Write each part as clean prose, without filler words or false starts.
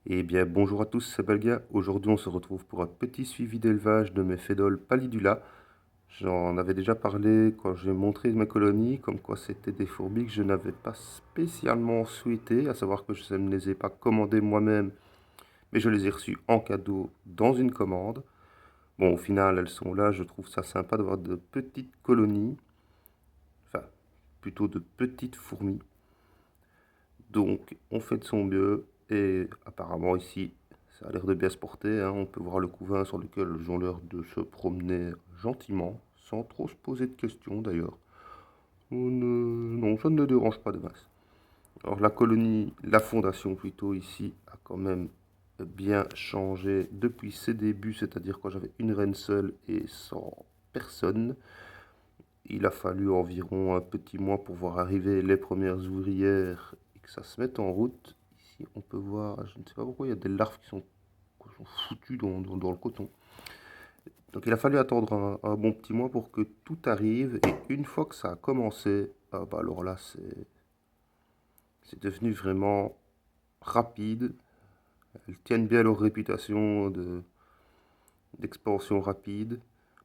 Eh bien, bonjour à tous, c'est Belga. Aujourd'hui, on se retrouve pour un petit suivi d'élevage de mes fédoles pallidula. J'en avais déjà parlé quand j'ai montré mes colonies, comme quoi c'était des fourmis que je n'avais pas spécialement souhaité, à savoir que je ne les ai pas commandées moi-même, mais je les ai reçues en cadeau dans une commande. Bon, au final, elles sont là, je trouve ça sympa d'avoir de petites colonies, enfin, plutôt de petites fourmis. Donc, on fait de son mieux, et apparemment ici, ça a l'air de bien se porter, hein. On peut voir le couvain sur lequel elles ont l'air de se promener gentiment, sans trop se poser de questions d'ailleurs. Non, ça ne me dérange pas de masse. Alors la colonie, la fondation plutôt ici, a quand même bien changé depuis ses débuts, c'est-à-dire quand j'avais une reine seule et sans personne. Il a fallu environ un petit mois pour voir arriver les premières ouvrières et que ça se mette en route. Ici, on peut voir, je ne sais pas pourquoi, il y a des larves qui sont foutues dans le coton. Donc il a fallu attendre un bon petit mois pour que tout arrive. Et une fois que ça a commencé, ah bah alors là, c'est devenu vraiment rapide. Elles tiennent bien leur réputation d'expansion rapide.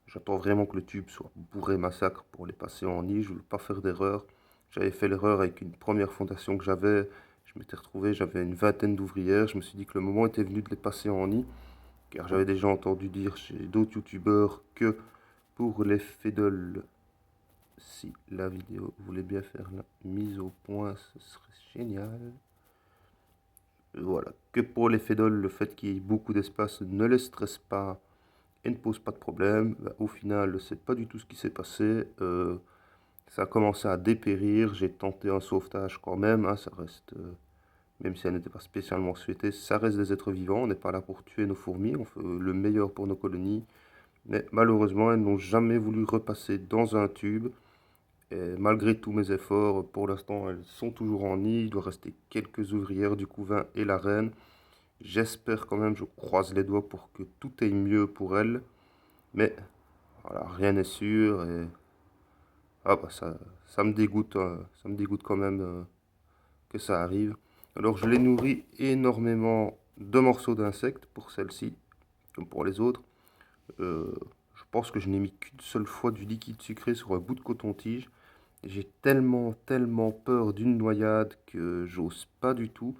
J'attends vraiment que le tube soit bourré massacre pour les passer en nid. Je ne veux pas faire d'erreur. J'avais fait l'erreur avec une première fondation que j'avais. Je m'étais retrouvé, j'avais une vingtaine d'ouvrières. Je me suis dit que le moment était venu de les passer en nid. Car j'avais déjà entendu dire chez d'autres youtubeurs que pour les fédoles, si la vidéo voulait bien faire la mise au point, ce serait génial. Voilà, que pour les fédoles, le fait qu'il y ait beaucoup d'espace ne les stresse pas et ne pose pas de problème. Bah, au final, c'est pas du tout ce qui s'est passé. Ça a commencé à dépérir. J'ai tenté un sauvetage quand même, hein. Ça reste, même si elle n'était pas spécialement souhaitée, ça reste des êtres vivants. On n'est pas là pour tuer nos fourmis. On fait le meilleur pour nos colonies. Mais malheureusement, elles n'ont jamais voulu repasser dans un tube. Et malgré tous mes efforts, pour l'instant, elles sont toujours en nid. Il doit rester quelques ouvrières du couvain et la reine. J'espère quand même, je croise les doigts pour que tout aille mieux pour elles. Mais voilà, rien n'est sûr. Et ah bah ça me dégoûte, ça me dégoûte quand même que ça arrive. Alors je les nourris énormément de morceaux d'insectes pour celles-ci, comme pour les autres. Euh, je pense que je n'ai mis qu'une seule fois du liquide sucré sur un bout de coton-tige. J'ai tellement peur d'une noyade que j'ose pas du tout.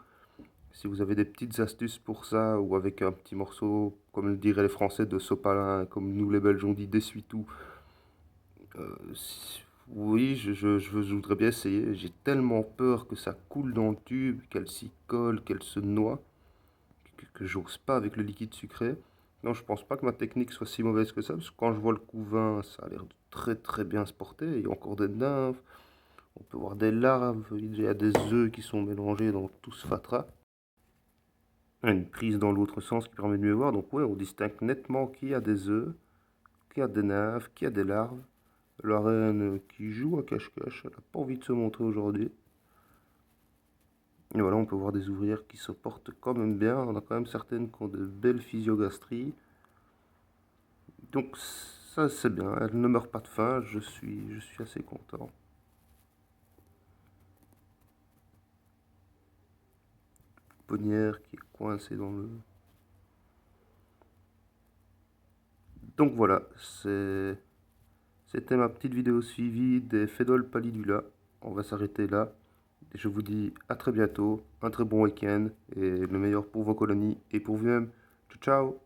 Si vous avez des petites astuces pour ça, ou avec un petit morceau, comme le diraient les Français, de sopalin, comme nous les Belges on dit d'essuie-tout, oui, je voudrais bien essayer. J'ai tellement peur que ça coule dans le tube, qu'elle s'y colle, qu'elle se noie, que j'ose pas avec le liquide sucré. Non, je pense pas que ma technique soit si mauvaise que ça, parce que quand je vois le couvain, ça a l'air de très bien se porter. Il y a encore des nymphes, on peut voir des larves, il y a des œufs qui sont mélangés dans tout ce fatras. Une prise dans l'autre sens qui permet de mieux voir. Donc ouais, on distingue nettement qui a des œufs, qui a des nymphes, qui a des larves. La reine qui joue à cache-cache, elle n'a pas envie de se montrer aujourd'hui. Et voilà, on peut voir des ouvrières qui se portent quand même bien. On a quand même certaines qui ont de belles physiogastries. Donc ça c'est bien, elles ne meurent pas de faim, je suis assez content. Ponnière qui est coincée dans le... Donc voilà, c'était ma petite vidéo suivie des fédoles pallidula. On va s'arrêter là. Et je vous dis à très bientôt, un très bon week-end et le meilleur pour vos colonies et pour vous-même. Ciao ciao.